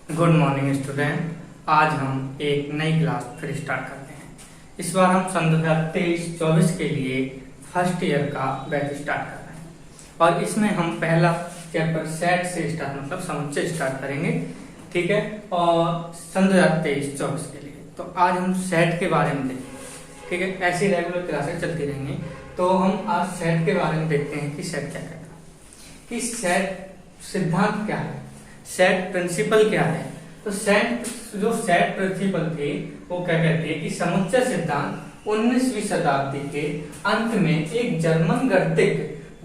Good morning student. आज हम एक नई क्लास फिर स्टार्ट करते हैं। इस बार हम सन 2023-24 के लिए फर्स्ट ईयर का बैच स्टार्ट कर रहे हैं और इसमें हम पहला चैप्टर सेट से स्टार्ट मतलब समुच्चय स्टार्ट करेंगे। ठीक है, और सन 2023-24 के लिए तो आज हम सेट के बारे में देखेंगे। ठीक है, ऐसी रेगुलर क्लासेस चलती रहेंगी तो हम आज सेट के बारे में देखते हैं कि सेट क्या कहता है, कि सेट सिद्धांत क्या है, सेट प्रिंसिपल क्या है। तो सेट प्रिंसिपल थे वो क्या कहते हैं कि समुच्चय सिद्धांत 19वीं शताब्दी के अंत में एक जर्मन गणितज्ञ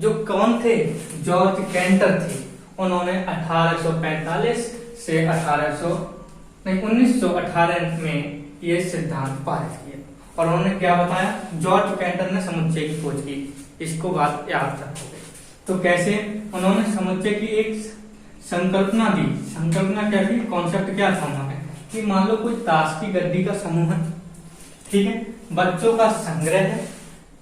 जो कौन थे, जॉर्ज कैंटर थे। उन्होंने 1845 से 1918 में ये सिद्धांत पारित किया और उन्होंने क्या बताया, जॉर्ज कैंटर ने समुच्चय की खोज की। इसको बात याद रखोगे। तो कैसे उन्होंने समुच्चय की एक संकल्पना दी। संकल्पना क्या थी, कॉन्सेप्ट क्या था हमारे, कि मान लो कोई ताश की गड्डी का समूह है, ठीक है, बच्चों का संग्रह है,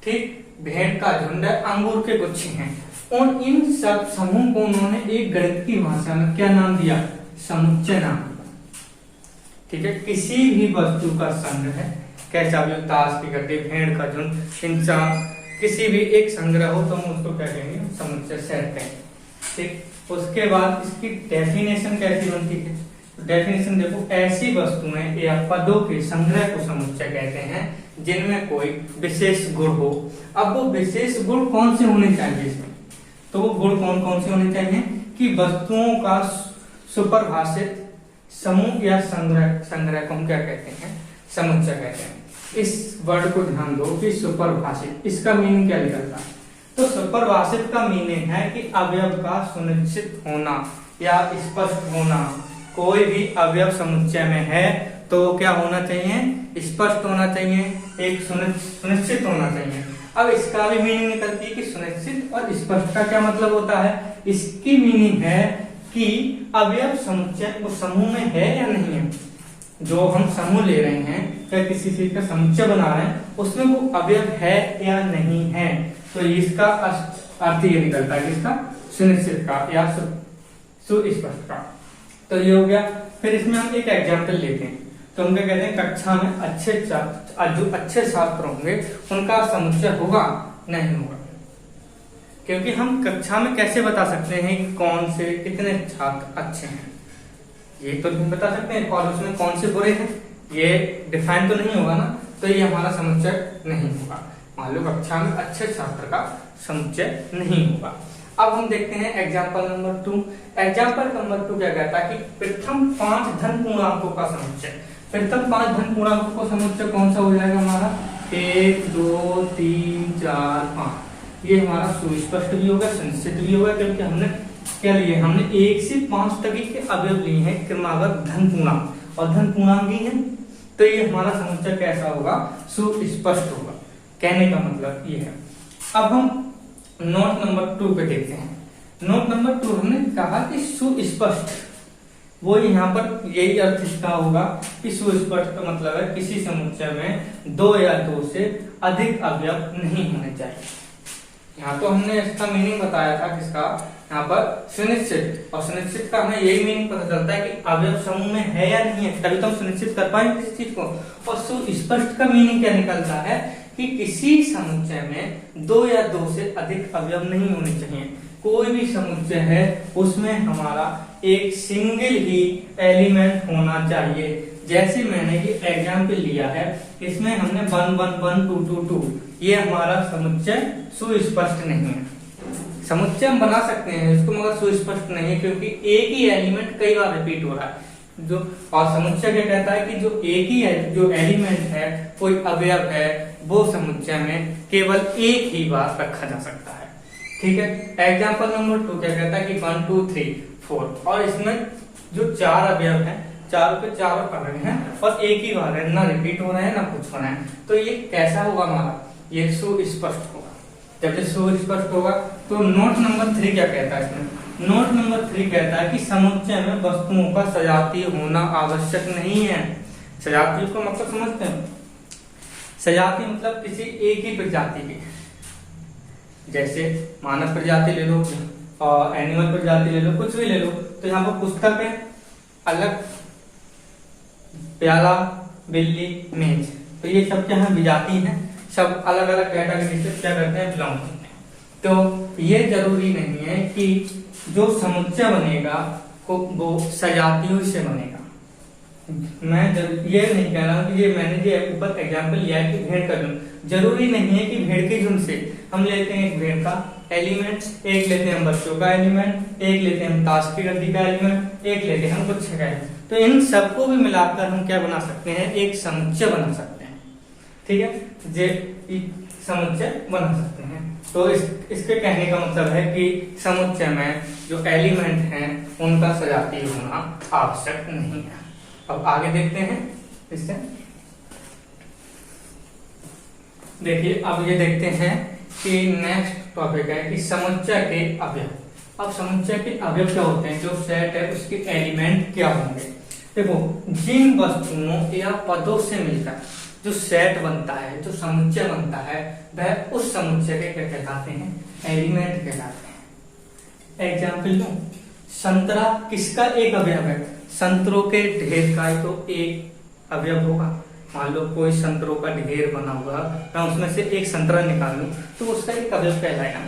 ठीक, भेड़ का झुंड है, अंगूर के गुच्छे हैं, और इन सब समूह को उन्होंने एक गणित की भाषा में क्या नाम दिया, समुच्चय नाम। ठीक है, किसी भी वस्तु का संग्रह है, कैसा भी ताश की गड्डी, भेड़ का झुंड, इंसान, किसी भी एक संग्रह हो तो हम उसको क्या कहेंगे, समुच्चय सेट कहेंगे। ठीक, उसके बाद इसकी डेफिनेशन कैसी बनती है, डेफिनेशन देखो, ऐसी वस्तुएं या पदों के संग्रह को समुच्चय कहते हैं जिनमें कोई विशेष गुण हो। अब वो विशेष गुण कौन से होने चाहिए इसमें, तो वो गुण कौन कौन से होने चाहिए कि वस्तुओं का सुपरिभाषित समूह या संग्रह को हम क्या कहते हैं, समुच्चय कहते हैं। इस वर्ड को ध्यान दो कि सुपरिभाषित, इसका मीनिंग क्या निकलता है, तो सुपरिभाषित का मीनिंग है कि अवयव का सुनिश्चित होना या स्पष्ट होना। कोई भी अवयव समुच्चय में है तो क्या होना चाहिए, स्पष्ट होना चाहिए, एक सुनिश्चित होना चाहिए। अब इसका भी मीनिंग निकलती है कि सुनिश्चित और स्पष्ट का क्या मतलब होता है, इसकी मीनिंग है कि अवयव समुच्चय उस समूह में है या नहीं है। जो हम समूह ले रहे हैं या किसी चीज का समुच्चय बना रहे हैं उसमें वो अवयव है या नहीं है, तो इसका अर्थ ये निकलता है इसका सुनिश्चित का या सुस्पष्ट का। तो ये हो गया। फिर इसमें हम एक एग्जांपल लेते हैं, तो हम क्या कहते हैं, कक्षा में जो अच्छे छात्र होंगे उनका समुच्चय होगा, नहीं होगा। क्योंकि हम कक्षा में कैसे बता सकते हैं कि कौन से कितने छात्र अच्छे हैं, ये तो नहीं बता सकते हैं, और उसमें कौन से बुरे हैं ये डिफाइन तो नहीं होगा ना, तो ये हमारा समुच्चय नहीं होगा। मान लो कक्षा में अच्छे छात्र का समुच्चय नहीं होगा। अब हम देखते हैं एग्जांपल नंबर 2। एग्जांपल नंबर 2 क्या कहता है कि प्रथम 5 धन पूर्णांकों का समुच्चय। प्रथम 5 धन पूर्णांकों का समुच्चय कौन सा हो जाएगा हमारा, 1 2 3 4 5। ये हमारा सुस्पष्ट भी होगा, सुनिश्चित भी होगा, क्योंकि हमने क्या लिए, हमने 1 से 5 तक के अवयव लिए हैं क्रमागत धन पूर्णांक और धन पूर्णांक ही है, तो ये हमारा समुच्चय कैसा होगा, सुस्पष्ट होगा। कहने का मतलब ये है। अब हम नोट नंबर 2 पे देखते हैं। नोट नंबर 2 हमने कहा कि सुस्पष्ट, वो यहाँ पर यही अर्थ इसका होगा कि सुस्पष्ट का मतलब है किसी समुच्चय में 2 या 2 से अधिक अवयव नहीं होने चाहिए। यहाँ तो हमने इसका मीनिंग बताया था किसका, यहाँ पर सुनिश्चित, और सुनिश्चित का हमें यही मीनिंग पता चलता है कि अवयव समूह में है या नहीं है, तभी तो हम सुनिश्चित कर पाएंगे किसी चीज को। और सुस्पष्ट का मीनिंग क्या निकलता है कि किसी समुच्चय में 2 या 2 से अधिक अवयव नहीं होने चाहिए। कोई भी समुच्चय है उसमें हमारा एक सिंगल ही एलिमेंट होना चाहिए। जैसे मैंने ये एग्जाम्पल लिया है, इसमें हमने 1 1 1 2 2 2, ये हमारा समुच्चय सुस्पष्ट नहीं है। समुच्चय हम बना सकते हैं इसको, मगर सुस्पष्ट नहीं है क्योंकि एक ही एलिमेंट कई बार रिपीट हो रहा है। जो और समुच्चय क्या कहता है कि जो एक ही है, जो एलिमेंट है, कोई अवयव है, वो समुच्चय में केवल एक ही बार रखा जा सकता है। ठीक है, एग्जांपल नंबर 2 क्या कहता है कि 1 2 3 4, और इसमें जो 4 अवयव हैं, चारों के चारों अलग हैं और एक ही बार है, ना रिपीट हो रहे हैं ना कुछ हो रहा है, तो ये कैसा होगा हमारा, ये सुस्पष्ट होगा। जब ये सुस्पष्ट होगा तो नोट नंबर 3 क्या कहता है इसमें, नोट नंबर 3 कहता है कि समुच्चय में वस्तुओं का सजातीय होना आवश्यक नहीं है। सजातीय को मतलब समझते हैं, सजातीय मतलब किसी एक ही प्रजाति की, जैसे मानव प्रजाति ले लो और एनिमल प्रजाति ले लो, कुछ भी ले लो। तो यहाँ पर पुस्तक है, अलग, प्याला, बिल्ली, मेज, तो ये सब क्या है, विजाति हैं, सब अलग अलग कैटेगरी से क्या करते हैं, बिलोंग करते हैं। तो ये जरूरी नहीं है कि जो समुच्चय बनेगा वो सजातियों से बनेगा। मैं ये नहीं कह रहा हूँ कि ये मैंने जो ऊपर एग्जाम्पल लिया है कि भेड़ का झुंड, जरूरी नहीं है कि भेड़ के झुंड से हम लेते हैं एक भेड़ का एलिमेंट्स, एक लेते हैं हम बच्चों का एलिमेंट, एक लेते हैं हम ताश की गद्दी का एलिमेंट, एक लेते हैं हम कुछ का एलिमेंट, तो इन सबको भी मिलाकर हम क्या बना सकते हैं, एक समुच्चय बना सकते हैं। ठीक है, जे समुच्चय बना सकते हैं। तो इसके कहने का मतलब है कि समुच्चय में जो एलिमेंट हैं उनका सजातीय होना आवश्यक नहीं है। अब आगे देखते हैं इससे, देखिए अब ये देखते हैं कि नेक्स्ट टॉपिक है कि समुच्चय के अवयव। अब समुच्चय के अवयव क्या होते हैं, जो सेट है उसके एलिमेंट क्या होंगे। देखो, जिन वस्तुओं या पदों से मिलकर जो सेट बनता है, जो समुच्चय बनता है, वह उस समुच्चय के क्या कहलाते हैं, एलिमेंट कहलाते हैं। एग्जाम्पल दूं, संतरा किसका एक अवयव है, संतरों के ढेर का ही तो एक अवयव होगा। मान लो कोई संतरों का ढेर बना हुआ, मैं उसमें से एक संतरा निकाल लूं तो उसका एक अवयव कहलाएगा।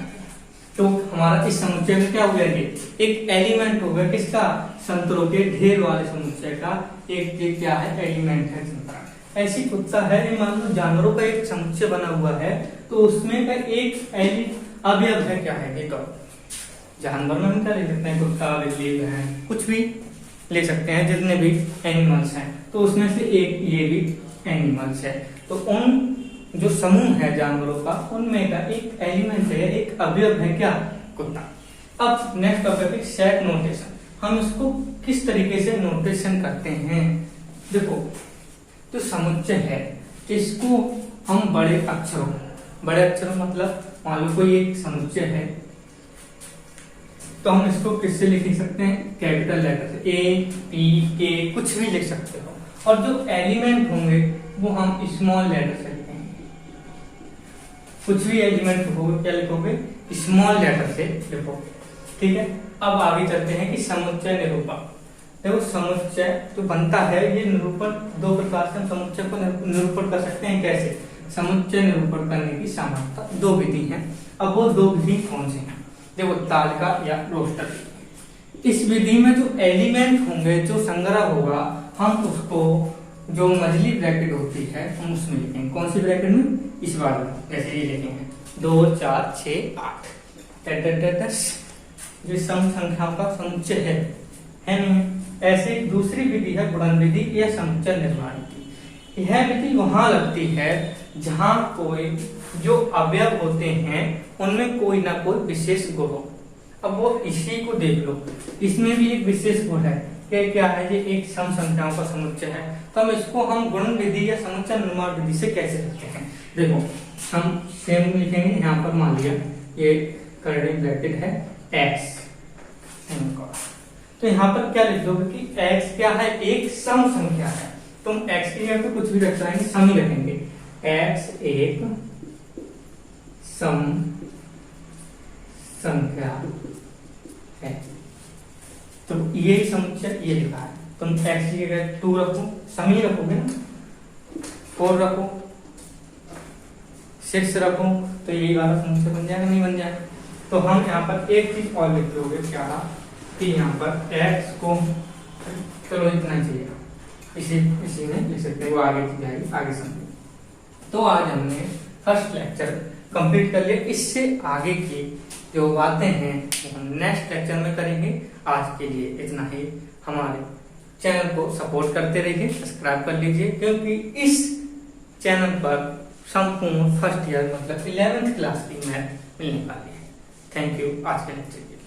तो हमारा इस समुच्चय में क्या हो गया, एक एलिमेंट हो गया किसका, संतरों के ढेर वाले समुच्चय का एक क्या है, एलिमेंट है संतरा। ऐसी कुत्ता है, मान लो जानवरों का एक समुच्चय बना हुआ है, तो उसमें का एक अवयव है, क्या है, एक जानवर में हम क्या ले सकते हैं, कुत्ता, बिल्ली, भैंस, कुछ भी ले सकते हैं, जितने भी एनिमल्स हैं, तो उसमें से एक ये भी एनिमल्स है। तो उन जो समूह है जानवरों का, उनमें का एक एलिमेंट है, एक अवयव है क्या, कुत्ता। अब नेक्स्ट टॉपिक है सेट नोटेशन। हम इसको किस तरीके से नोटेशन करते हैं। देखो, जो समुच्चय है इसको हम बड़े अक्षरों मतलब मान लो कोई एक समुच्चय है तो हम इसको किससे लिख सकते हैं, कैपिटल लेटर से, ए, पी, के, कुछ भी लिख सकते हो। और जो एलिमेंट होंगे वो हम स्मॉल लेटर से लिखेंगे। कुछ भी एलिमेंट हो क्या लिखोगे, स्मॉल लेटर से लिखोगे। ठीक है, अब आगे चलते हैं कि समुच्चय निरूपण। देखो, समुच्चय तो बनता है, ये निरूपण दो प्रकार से हम समुच्चय को निरूपण कर सकते हैं। कैसे, समुच्चय निरूपण करने की सामान्यता दो विधि हैं। अब वो दो विधि कौन सी हैं, देखो, तालिका या रोस्टर। इस विधि में जो एलिमेंट होंगे, जो संग्रह होगा, हम उसको जो मझली ब्रैकेट होती है हम उसमें लिखेंगे। कौन सी ब्रैकेट में, इस बार में, जैसे ये लिखेंगे 2, 4, 6, 8 जो सम संख्याओं का समुच्चय है नहीं। ऐसे दूसरी विधि है गुणन विधि या समुच्चय निर्माण की। यह विधि वहां लगती है जहां कोई जो अवयव होते हैं उनमें कोई ना कोई विशेष गुण हो। अब वो इसी को देख लो, इसमें भी एक विशेष गुण है कि क्या है, ये एक सम संख्याओं का समुच्चय है। तो हम इसको हम गुणन विधि या समुच्चय निर्माण विधि से कैसे लिखते हैं। देखो, हम सेम लिखेंगे, यहाँ पर मान लिया ये कर्ली ब्रैकेट है x, तो यहाँ पर क्या लिख दोगे कि x क्या है, एक सम संख्या है। तुम x की जगह तो कुछ भी रख पाएंगे, सम ही रखेंगे। x एक सम संख्या है, तो ये समुच्चय ये लिखा है। तुम x की जगह 2 रखो, सम ही रखोगे ना, 4 रखो, 6 रखो, तो यही वाला समुच्चय बन जाएगा, नहीं बन जाएगा। तो हम यहाँ पर एक चीज और लिख दोगे, क्या कि यहाँ पर x को, चलो इतना चाहिए, इसी में लिख सकते हैं, वो आगे जाएगी, आगे समझेंगे। तो आज हमने फर्स्ट लेक्चर कंप्लीट कर लिया। इससे आगे की जो बातें हैं वो हम नेक्स्ट लेक्चर में करेंगे। आज के लिए इतना ही। हमारे चैनल को सपोर्ट करते रहिए, सब्सक्राइब कर लीजिए, क्योंकि इस चैनल पर संपूर्ण फर्स्ट ईयर मतलब 11th क्लास की मैथ मिलने वाली है। थैंक यू आज के लेक्चर के लिए।